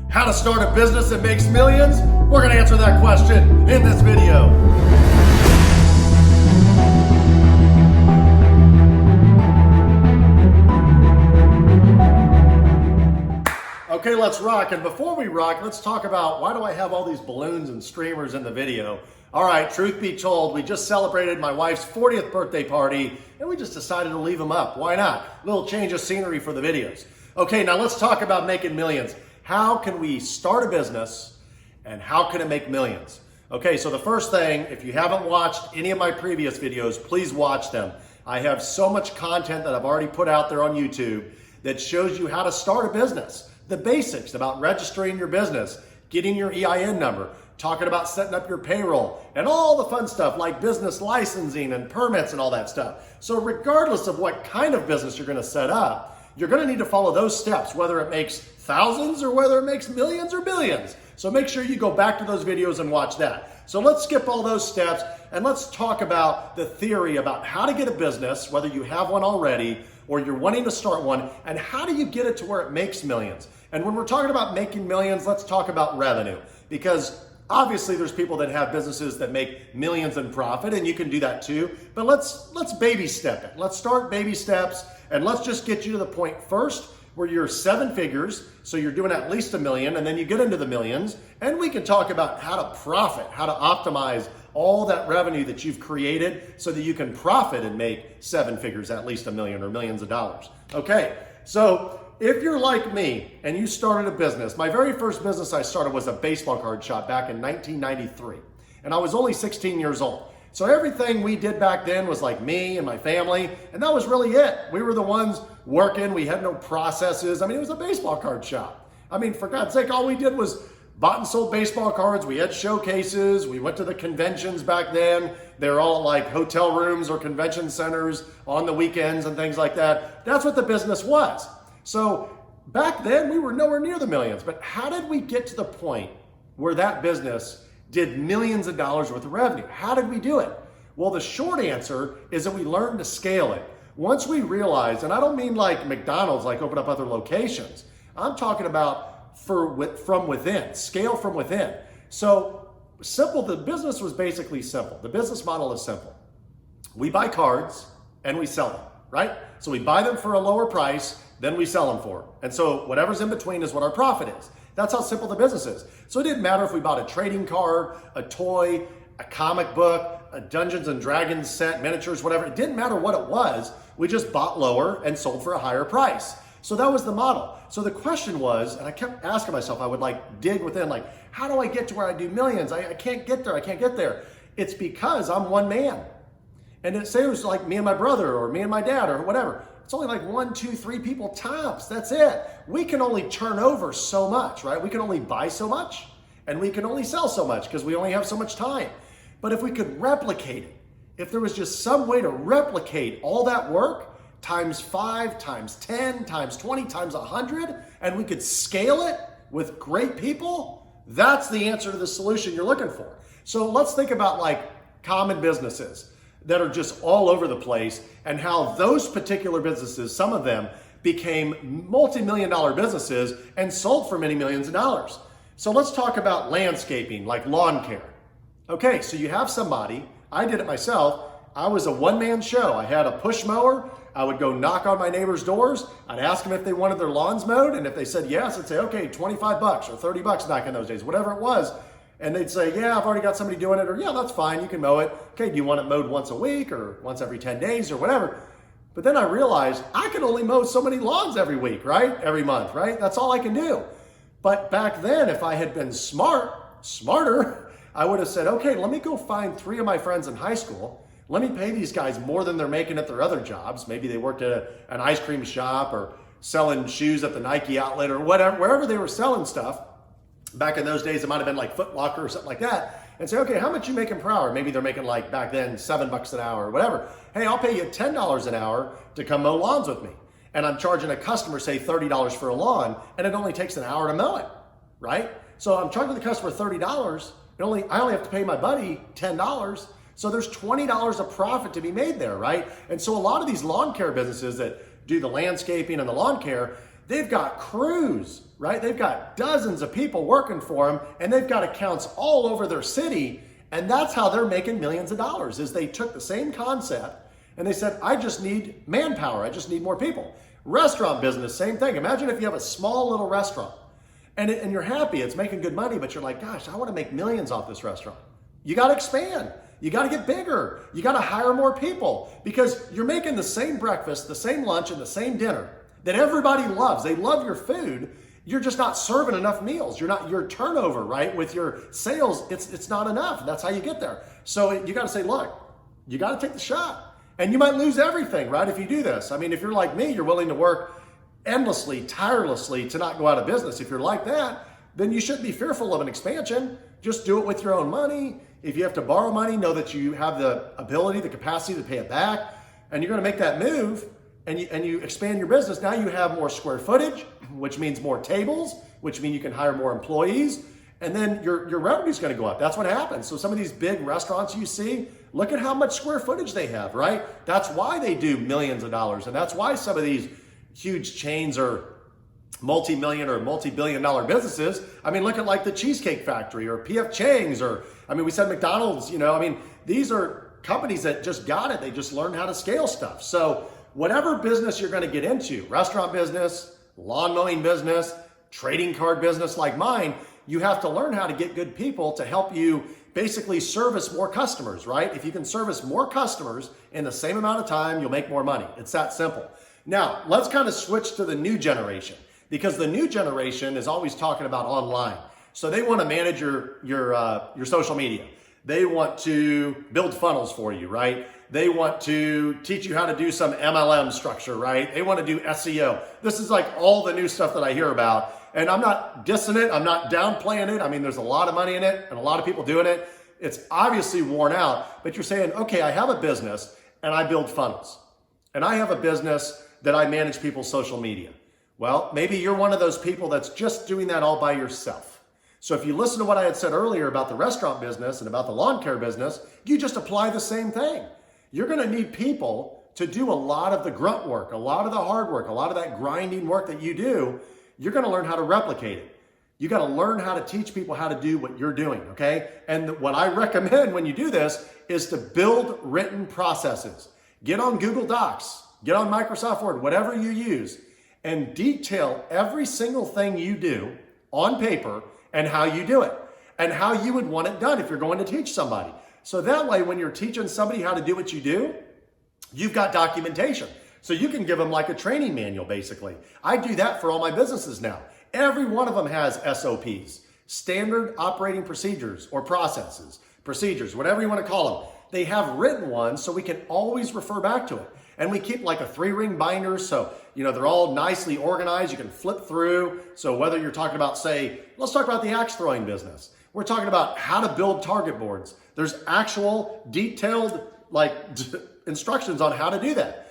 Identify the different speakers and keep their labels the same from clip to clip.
Speaker 1: How to start a business that makes millions? We're going to answer that question in this video. Okay, let's rock. And before we rock, let's talk about why do I have all these balloons and streamers in the video? All right, truth be told, we just celebrated my wife's 40th birthday party and we just decided to leave them up. Why not? A little change of scenery for the videos. Okay, now let's talk about making millions. How can we start a business and how can it make millions? Okay, so the first thing, if you haven't watched any of my previous videos, please watch them. I have so much content that I've already put out there on YouTube that shows you how to start a business. The basics about registering your business, getting your EIN number, talking about setting up your payroll, and all the fun stuff like business licensing and permits and all that stuff. So regardless of what kind of business you're gonna set up, you're gonna need to follow those steps, whether it makes thousands or whether it makes millions or billions. So make sure you go back to those videos and watch that. So let's skip all those steps and let's talk about the theory about how to get a business, whether you have one already or you're wanting to start one, and how do you get it to where it makes millions? And when we're talking about making millions, let's talk about revenue, because obviously there's people that have businesses that make millions in profit, and you can do that too, but let's baby step it. Let's start baby steps, and let's just get you to the point first where you're 7 figures, so you're doing at least $1 million, and then you get into the millions, and we can talk about how to profit, how to optimize all that revenue that you've created so that you can profit and make 7 figures, at least $1 million or millions of dollars. Okay, so if you're like me and you started a business, my very first business I started was a baseball card shop back in 1993, and I was only 16 years old. So everything we did back then was like me and my family, and that was really it. We were the ones working. We had no processes. I mean, it was a baseball card shop. I mean, for God's sake, all we did was bought and sold baseball cards. We had showcases. We went to the conventions back then. They were all like hotel rooms or convention centers on the weekends and things like that. That's what the business was. So back then we were nowhere near the millions, but how did we get to the point where that business did millions of dollars worth of revenue? How did we do it? Well, the short answer is that we learned to scale it. Once we realized, and I don't mean like McDonald's, like open up other locations. I'm talking about from within, scale from within. So simple, the business was basically simple. The business model is simple. We buy cards and we sell them, right? So we buy them for a lower price, then we sell them for. And so whatever's in between is what our profit is. That's how simple the business is. So it didn't matter if we bought a trading card, a toy, a comic book, a Dungeons and Dragons set, miniatures, whatever. It didn't matter what it was. We just bought lower and sold for a higher price. So that was the model. So the question was, and I kept asking myself, I would like dig within, like, how do I get to where I do millions? I can't get there. I can't get there. It's because I'm one man. And say it was like me and my brother or me and my dad or whatever. It's only like 1, 2, 3 people tops. That's it. We can only turn over so much, right? We can only buy so much and we can only sell so much because we only have so much time. But if we could replicate it, if there was just some way to replicate all that work times 5, times 10, times 20, times 100, and we could scale it with great people, that's the answer to the solution you're looking for. So let's think about like common businesses that are just all over the place and how those particular businesses, some of them became multi-million-dollar businesses and sold for many millions of dollars. So let's talk about landscaping, like lawn care. Okay, so you have somebody, I did it myself, I was a one-man show. I had a push mower, I would go knock on my neighbors' doors, I'd ask them if they wanted their lawns mowed, and if they said yes, I'd say, okay, 25 bucks or 30 bucks back in those days, whatever it was. And they'd say, yeah, I've already got somebody doing it, or yeah, that's fine, you can mow it. Okay, do you want it mowed once a week or once every 10 days or whatever? But then I realized I can only mow so many lawns every week, right? Every month, right? That's all I can do. But back then, if I had been smarter, I would have said, okay, let me go find 3 of my friends in high school. Let me pay these guys more than they're making at their other jobs. Maybe they worked at an ice cream shop or selling shoes at the Nike outlet or whatever, wherever they were selling stuff. Back in those days, it might have been like Foot Locker or something like that, and say, okay, how much you making per hour? Maybe they're making like back then $7 an hour or whatever. Hey, I'll pay you $10 an hour to come mow lawns with me. And I'm charging a customer, say $30 for a lawn, and it only takes an hour to mow it, right? So I'm charging the customer $30, I only have to pay my buddy $10. So there's $20 of profit to be made there, right? And so a lot of these lawn care businesses that do the landscaping and the lawn care, they've got crews, right? They've got dozens of people working for them, and they've got accounts all over their city. And that's how they're making millions of dollars, is they took the same concept and they said, I just need manpower. I just need more people. Restaurant business, same thing. Imagine if you have a small little restaurant and you're happy, it's making good money, but you're like, gosh, I want to make millions off this restaurant. You got to expand. You got to get bigger. You got to hire more people, because you're making the same breakfast, the same lunch, and the same dinner that everybody loves. They love your food. You're just not serving enough meals. Your turnover, right, with your sales, it's not enough. That's how you get there. So you got to say, look, you got to take the shot. And you might lose everything, right, if you do this. I mean, if you're like me, you're willing to work endlessly, tirelessly to not go out of business. If you're like that, then you shouldn't be fearful of an expansion. Just do it with your own money. If you have to borrow money, know that you have the ability, the capacity to pay it back, and you're going to make that move, and you expand your business. Now you have more square footage, which means more tables, which means you can hire more employees, and then your revenue is going to go up. That's what happens. So some of these big restaurants you see, look at how much square footage they have, right? That's why they do millions of dollars, and that's why some of these huge chains are multi-million or multi-billion dollar businesses. I mean, look at like the Cheesecake Factory or P.F. Chang's, or, I mean, we said McDonald's, I mean, these are companies that just got it. They just learned how to scale stuff. So whatever business you're going to get into, restaurant business, lawn mowing business, trading card business like mine, you have to learn how to get good people to help you basically service more customers, right? If you can service more customers in the same amount of time, you'll make more money. It's that simple. Now, let's kind of switch to the new generation, because the new generation is always talking about online. So they want to manage your social media. They want to build funnels for you, right? They want to teach you how to do some MLM structure, right? They want to do SEO. This is like all the new stuff that I hear about. And I'm not dissing it. I'm not downplaying it. I mean, there's a lot of money in it and a lot of people doing it. It's obviously worn out, but you're saying, okay, I have a business and I build funnels, and I have a business that I manage people's social media. Well, maybe you're one of those people that's just doing that all by yourself. So if you listen to what I had said earlier about the restaurant business and about the lawn care business, you just apply the same thing. You're going to need people to do a lot of the grunt work, a lot of the hard work, a lot of that grinding work that you do. You're going to learn how to replicate it. You got to learn how to teach people how to do what you're doing, okay? And what I recommend when you do this is to build written processes. Get on Google Docs, get on Microsoft Word, whatever you use, and detail every single thing you do on paper and how you do it and how you would want it done if you're going to teach somebody. So that way, when you're teaching somebody how to do what you do, you've got documentation. So you can give them like a training manual, basically. I do that for all my businesses now. Every one of them has SOPs, standard operating procedures or processes, procedures, whatever you want to call them. They have written ones so we can always refer back to it. And we keep like a 3-ring binder, so they're all nicely organized. You can flip through. So whether you're talking about, say, let's talk about the axe throwing business. We're talking about how to build target boards. There's actual detailed instructions on how to do that.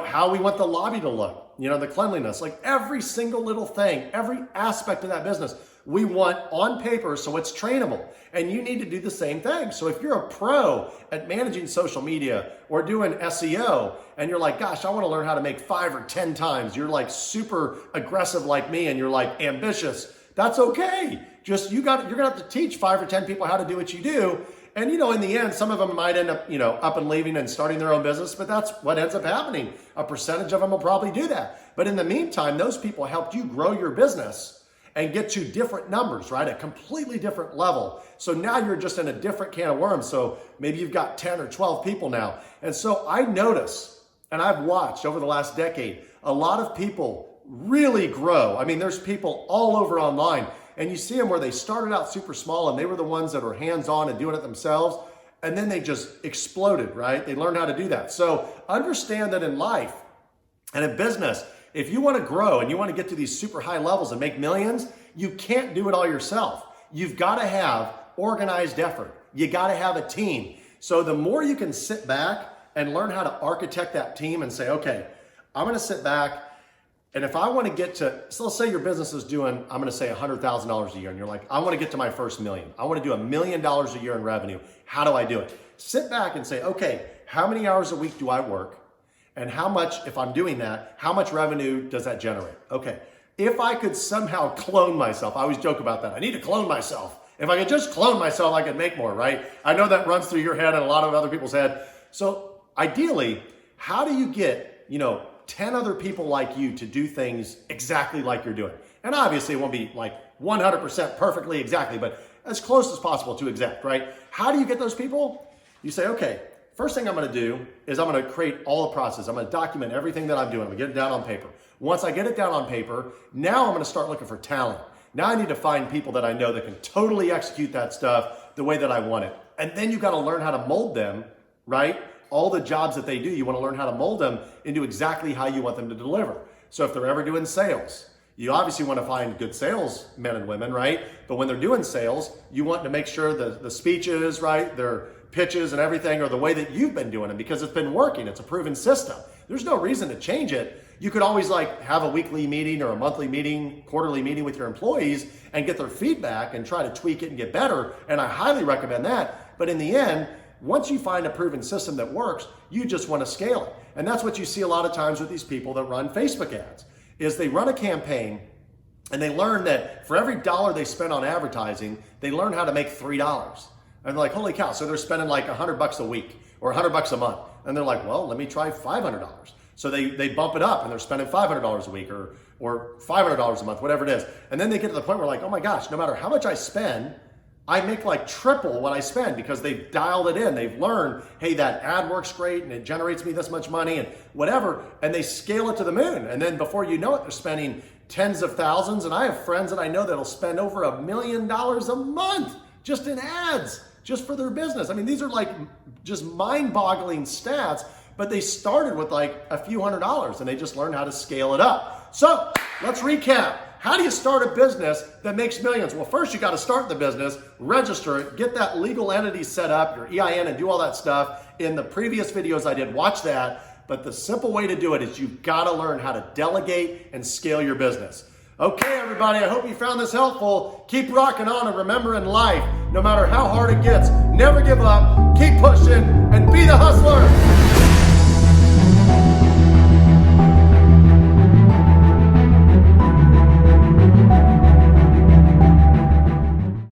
Speaker 1: How we want the lobby to look, the cleanliness, like every single little thing, every aspect of that business, we want on paper so it's trainable. And you need to do the same thing. So if you're a pro at managing social media or doing SEO, and you're like, gosh, I want to learn how to make 5 or 10 times, you're like super aggressive like me, and you're like ambitious, that's okay. Just you're going to have to teach 5 or 10 people how to do what you do. And, in the end, some of them might end up, up and leaving and starting their own business, but that's what ends up happening. A percentage of them will probably do that. But in the meantime, those people helped you grow your business and get to different numbers, right? A completely different level. So now you're just in a different can of worms. So maybe you've got 10 or 12 people now. And so I notice, and I've watched over the last decade, a lot of people really grow. I mean, there's people all over online. And you see them where they started out super small and they were the ones that are hands-on and doing it themselves. And then they just exploded, right? They learned how to do that. So understand that in life and in business, if you want to grow and you want to get to these super high levels and make millions, you can't do it all yourself. You've got to have organized effort. You got to have a team. So the more you can sit back and learn how to architect that team and say, okay, I'm going to sit back. And if I want to get to, so let's say your business is doing, I'm going to say $100,000 a year, and you're like, I want to get to my first million. I want to do $1 million a year in revenue. How do I do it? Sit back and say, okay, how many hours a week do I work? And how much, if I'm doing that, how much revenue does that generate? Okay, if I could somehow clone myself, I always joke about that. I need to clone myself. If I could just clone myself, I could make more, right? I know that runs through your head and a lot of other people's head. So ideally, how do you get, 10 other people like you to do things exactly like you're doing? And obviously it won't be like 100% perfectly exactly, but as close as possible to exact, right? How do you get those people? You say, okay, first thing I'm going to do is I'm going to create all the process. I'm going to document everything that I'm doing. I'm going to get it down on paper. Once I get it down on paper, now I'm going to start looking for talent. Now I need to find people that I know that can totally execute that stuff the way that I want it. And then you got to learn how to mold them, right? All the jobs that they do, you want to learn how to mold them into exactly how you want them to deliver. So if they're ever doing sales, you obviously want to find good sales men and women, right? But when they're doing sales, you want to make sure the speeches, right? Their pitches and everything are the way that you've been doing them because it's been working. It's a proven system. There's no reason to change it. You could always have a weekly meeting or a monthly meeting, quarterly meeting with your employees and get their feedback and try to tweak it and get better. And I highly recommend that. But in the end, once you find a proven system that works, you just want to scale it. And that's what you see a lot of times with these people that run Facebook ads, is they run a campaign and they learn that for every dollar they spend on advertising, they learn how to make $3. And they're like, holy cow. So they're spending like $100 a week or $100 a month. And they're like, well, let me try $500. So they bump it up and they're spending $500 a week or $500 a month, whatever it is. And then they get to the point where like, oh my gosh, no matter how much I spend, I make like triple what I spend because they've dialed it in. They've learned, hey, that ad works great and it generates me this much money and whatever. And they scale it to the moon. And then before you know it, they're spending tens of thousands. And I have friends that I know that'll spend over $1 million a month just in ads, just for their business. I mean, these are like just mind-boggling stats, but they started with like a few $100s and they just learned how to scale it up. So let's recap. How do you start a business that makes millions? Well, first you got to start the business, register it, get that legal entity set up, your EIN, and do all that stuff. In the previous videos I did, watch that. But the simple way to do it is you've got to learn how to delegate and scale your business. Okay, everybody, I hope you found this helpful. Keep rocking on and remember in life, no matter how hard it gets, never give up, keep pushing, and be the hustler.